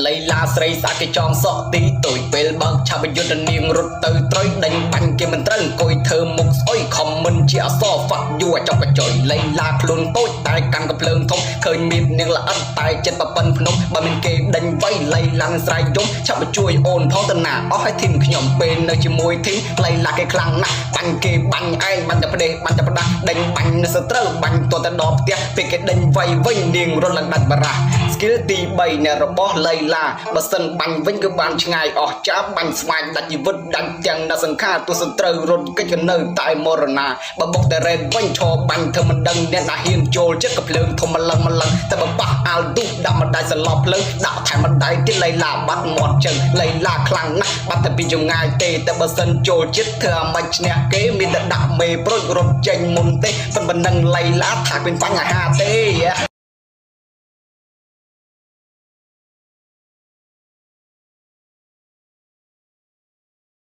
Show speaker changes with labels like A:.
A: លៃឡាស្រីសាគេចងសក់ទីទុយពេលបើកឆាបយុទ្ធនាងរត់ទៅត្រុយដេញបាញ់គេមិនត្រូវអង្គុយធ្វើមុខស្អុយខំមិនជាអសហ្វាក់យូអាចប់កញ្ចុយលៃឡាខ្លួនតូចតែកាន់កំភ្លើងធំឃើញមាននាងល្អិតតែចិត្តប៉ិនភ្នំបើមានគេដេញវៃលៃឡាស្រ័យយំឆាប់ជួយអូនផងតាណាអស់ឲ្យធីមខ្ញុំពេលនៅជាមួយធីមលៃឡាគេខ្លាំងណាស់បាញ់គេបាញ់ឯងបាញ់តែផ្ដេសបាញ់តែផ្ដាស់ដេញបាញ់នៅសត្រូវបាញ់ទាល់តែដល់ផ្ទះពេលគេដេញវៃវិញនាងរត់ឡើងដាច់បារះ skill ទី3នៃរបស់លៃឡាបើសិនបាញ់វិញគឺបានឆ្ងាយអស់ចាប់បាញ់ស្វាយដាច់ជីវិតដាច់ទាំងដល់សង្ខារទោះសត្រូវរត់កិច្ចក៏នៅតែមរណាបើបុកតែរ៉េតវិញឈរបាញ់ធ្វើមិនដឹងអ្នកណាហ៊ានចូលចិត្តក៏ភ្លើងធំម្លឹងតែបើប៉ះអាលឌូដាក់ម្ដាយសន្លប់ភ្លើងដាក់ថែមម្ដាយទៀតលៃឡាបាត់មាត់ចឹងលៃឡាខ្លាំងណាស់បាត់តែពីចម្ងាយទេតែបើសិនចូលចិត្តធ្វើអាម៉េចឈ្នះគេមានតែដាក់មេប្រូចរត់ចេញមុនទេប៉ុន្តែនឹងលៃឡាថាមានបញ្ហាទេ